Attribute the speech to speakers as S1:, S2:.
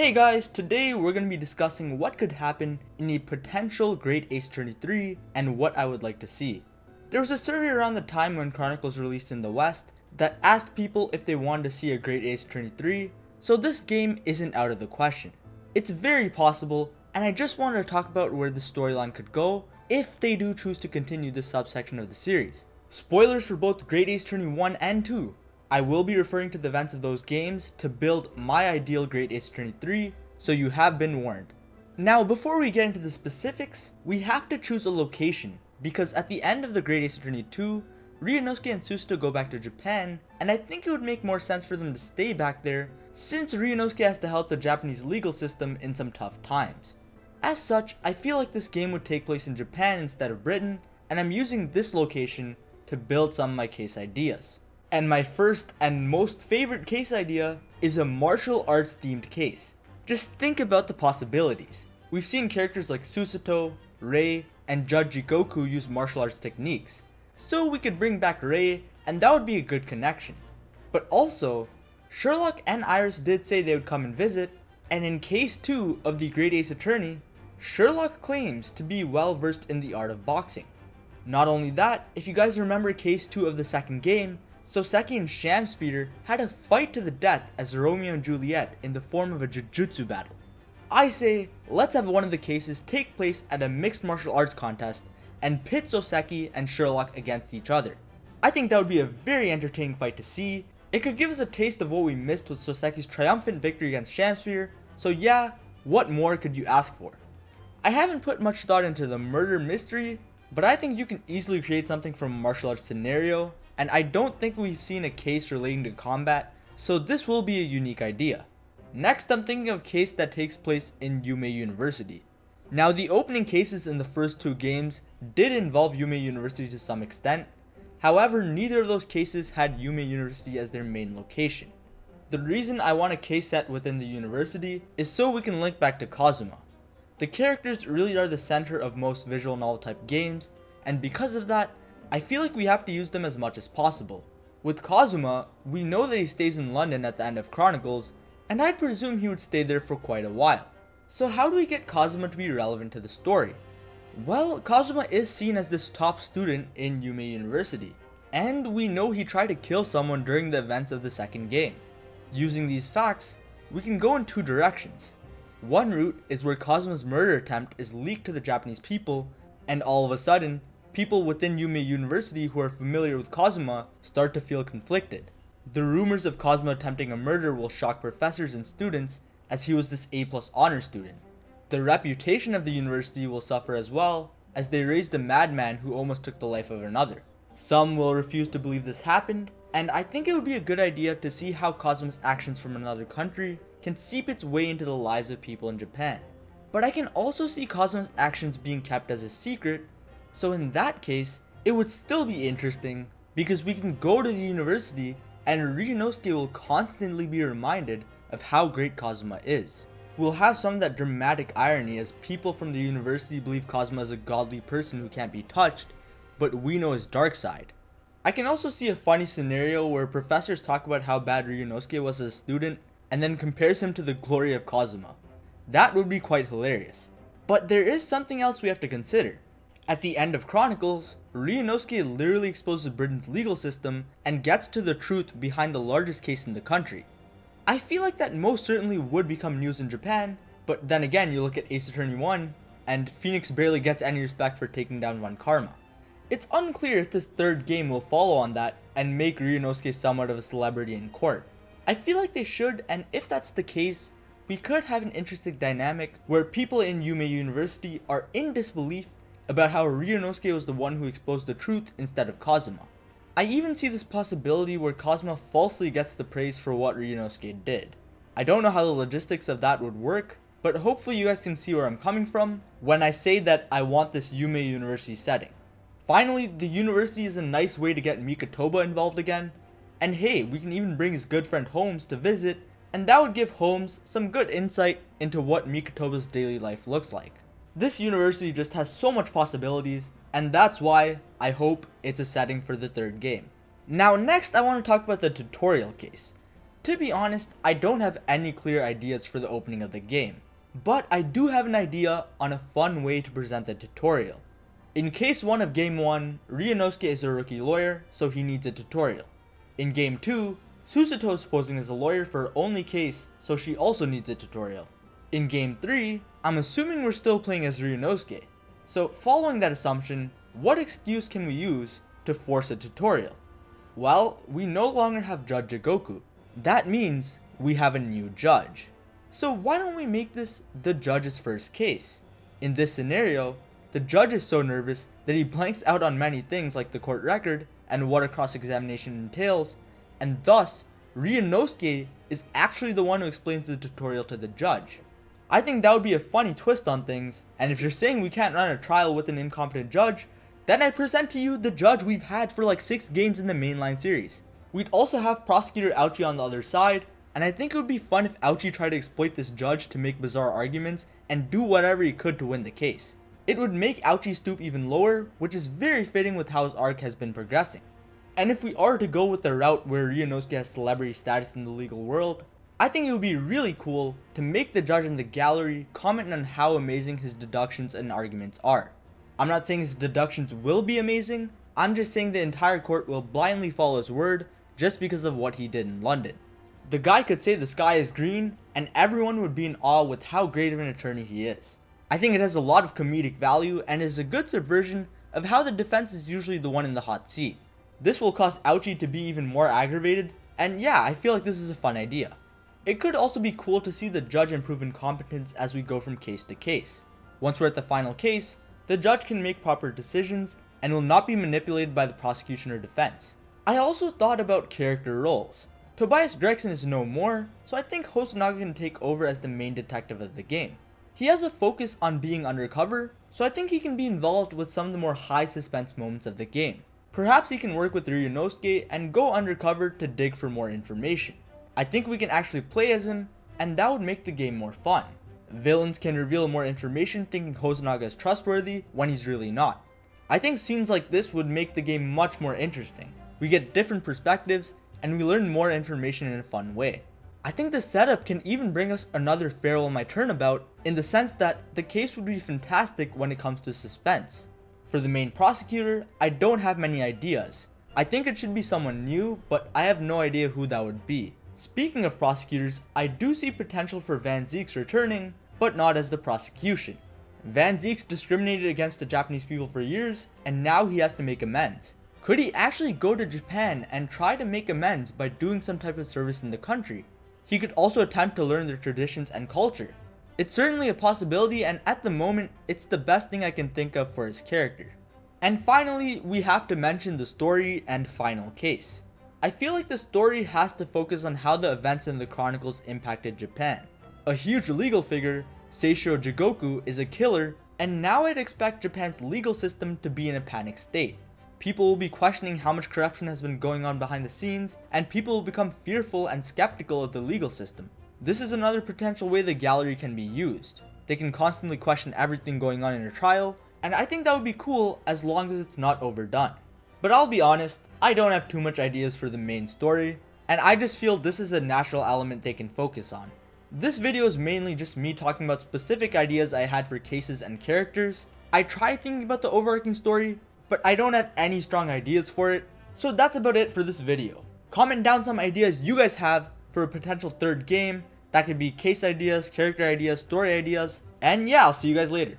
S1: Hey guys, today we're going to be discussing what could happen in a potential Great Ace Attorney 3 and what I would like to see. There was a survey around the time when Chronicles released in the West that asked people if they wanted to see a Great Ace Attorney 3, so this game isn't out of the question. It's very possible, and I just wanted to talk about where the storyline could go if they do choose to continue this subsection of the series. Spoilers for both Great Ace Attorney 1 and 2. I will be referring to the events of those games to build my ideal Great Ace Attorney 3, so you have been warned. Now, before we get into the specifics, we have to choose a location, because at the end of the Great Ace Attorney 2, Ryunosuke and Susato go back to Japan, and I think it would make more sense for them to stay back there, since Ryunosuke has to help the Japanese legal system in some tough times. As such, I feel like this game would take place in Japan instead of Britain, and I'm using this location to build some of my case ideas. And my first and most favorite case idea is a martial arts themed case. Just think about the possibilities. We've seen characters like Susato, Rei, and Judge Jigoku use martial arts techniques. So we could bring back Rei, and that would be a good connection. But also, Sherlock and Iris did say they would come and visit, and in case 2 of the Great Ace Attorney, Sherlock claims to be well versed in the art of boxing. Not only that, if you guys remember case 2 of the second game, Soseki and Shamspeeder had a fight to the death as Romeo and Juliet in the form of a jujutsu battle. I say, let's have one of the cases take place at a mixed martial arts contest and pit Soseki and Sherlock against each other. I think that would be a very entertaining fight to see. It could give us a taste of what we missed with Soseki's triumphant victory against Shamspeeder, so yeah, what more could you ask for? I haven't put much thought into the murder mystery, but I think you can easily create something from a martial arts scenario, and I don't think we've seen a case relating to combat, so this will be a unique idea. Next, I'm thinking of a case that takes place in Yume University. Now, the opening cases in the first 2 games did involve Yume University to some extent, however, neither of those cases had Yume University as their main location. The reason I want a case set within the university is so we can link back to Kazuma. The characters really are the center of most visual novel type games, and because of that, I feel like we have to use them as much as possible. With Kazuma, we know that he stays in London at the end of Chronicles, and I'd presume he would stay there for quite a while. So how do we get Kazuma to be relevant to the story? Well, Kazuma is seen as this top student in Yume University, and we know he tried to kill someone during the events of the second game. Using these facts, we can go in 2 directions. One route is where Kazuma's murder attempt is leaked to the Japanese people, and all of a sudden, people within Yume University who are familiar with Kazuma start to feel conflicted. The rumors of Kazuma attempting a murder will shock professors and students, as he was this A+ honor student. The reputation of the university will suffer as well, as they raised a madman who almost took the life of another. Some will refuse to believe this happened, and I think it would be a good idea to see how Kazuma's actions from another country can seep its way into the lives of people in Japan. But I can also see Kazuma's actions being kept as a secret, so in that case, it would still be interesting, because we can go to the university and Ryunosuke will constantly be reminded of how great Kazuma is. We'll have some of that dramatic irony as people from the university believe Kazuma is a godly person who can't be touched, but we know his dark side. I can also see a funny scenario where professors talk about how bad Ryunosuke was as a student and then compares him to the glory of Kazuma. That would be quite hilarious. But there is something else we have to consider. At the end of Chronicles, Ryunosuke literally exposes Britain's legal system and gets to the truth behind the largest case in the country. I feel like that most certainly would become news in Japan, but then again you look at Ace Attorney 1, and Phoenix barely gets any respect for taking down Von Karma. It's unclear if this 3rd game will follow on that and make Ryunosuke somewhat of a celebrity in court. I feel like they should, and if that's the case, we could have an interesting dynamic where people in Yume University are in disbelief about how Ryunosuke was the one who exposed the truth instead of Kazuma. I even see this possibility where Kazuma falsely gets the praise for what Ryunosuke did. I don't know how the logistics of that would work, but hopefully you guys can see where I'm coming from when I say that I want this Yume University setting. Finally, the university is a nice way to get Mikotoba involved again, and hey, we can even bring his good friend Holmes to visit, and that would give Holmes some good insight into what Mikotoba's daily life looks like. This university just has so much possibilities, and that's why I hope it's a setting for the 3rd game. Now next I want to talk about the tutorial case. To be honest, I don't have any clear ideas for the opening of the game, but I do have an idea on a fun way to present the tutorial. In case 1 of game 1, Ryunosuke is a rookie lawyer, so he needs a tutorial. In game 2, Susato is posing as a lawyer for her only case, so she also needs a tutorial. In game 3, I'm assuming we're still playing as Ryunosuke. So following that assumption, what excuse can we use to force a tutorial? Well, we no longer have Judge Jigoku. That means we have a new judge. So why don't we make this the judge's first case? In this scenario, the judge is so nervous that he blanks out on many things like the court record and what a cross-examination entails, and thus, Ryunosuke is actually the one who explains the tutorial to the judge. I think that would be a funny twist on things, and if you're saying we can't run a trial with an incompetent judge, then I present to you the judge we've had for like 6 games in the mainline series. We'd also have Prosecutor Ouchi on the other side, and I think it would be fun if Ouchi tried to exploit this judge to make bizarre arguments and do whatever he could to win the case. It would make Ouchi stoop even lower, which is very fitting with how his arc has been progressing. And if we are to go with the route where Ryunosuke has celebrity status in the legal world, I think it would be really cool to make the judge in the gallery comment on how amazing his deductions and arguments are. I'm not saying his deductions will be amazing, I'm just saying the entire court will blindly follow his word just because of what he did in London. The guy could say the sky is green, and everyone would be in awe with how great of an attorney he is. I think it has a lot of comedic value and is a good subversion of how the defense is usually the one in the hot seat. This will cause Ouchi to be even more aggravated, and yeah, I feel like this is a fun idea. It could also be cool to see the judge improve in competence as we go from case to case. Once we're at the final case, the judge can make proper decisions and will not be manipulated by the prosecution or defense. I also thought about character roles. Tobias Gregson is no more, so I think Hosonaga can take over as the main detective of the game. He has a focus on being undercover, so I think he can be involved with some of the more high suspense moments of the game. Perhaps he can work with Ryunosuke and go undercover to dig for more information. I think we can actually play as him, and that would make the game more fun. Villains can reveal more information thinking Hosonaga is trustworthy when he's really not. I think scenes like this would make the game much more interesting. We get different perspectives, and we learn more information in a fun way. I think the setup can even bring us another Farewell My Turnabout in the sense that the case would be fantastic when it comes to suspense. For the main prosecutor, I don't have many ideas. I think it should be someone new, but I have no idea who that would be. Speaking of prosecutors, I do see potential for Van Zieks returning, but not as the prosecution. Van Zieks discriminated against the Japanese people for years, and now he has to make amends. Could he actually go to Japan and try to make amends by doing some type of service in the country? He could also attempt to learn their traditions and culture. It's certainly a possibility, and at the moment, it's the best thing I can think of for his character. And finally, we have to mention the story and final case. I feel like the story has to focus on how the events in the Chronicles impacted Japan. A huge legal figure, Seishiro Jigoku, is a killer, and now I'd expect Japan's legal system to be in a panic state. People will be questioning how much corruption has been going on behind the scenes, and people will become fearful and skeptical of the legal system. This is another potential way the gallery can be used. They can constantly question everything going on in a trial, and I think that would be cool as long as it's not overdone. But I'll be honest, I don't have too much ideas for the main story, and I just feel this is a natural element they can focus on. This video is mainly just me talking about specific ideas I had for cases and characters. I tried thinking about the overarching story, but I don't have any strong ideas for it, so that's about it for this video. Comment down some ideas you guys have for a potential third game. That could be case ideas, character ideas, story ideas, and yeah, I'll see you guys later.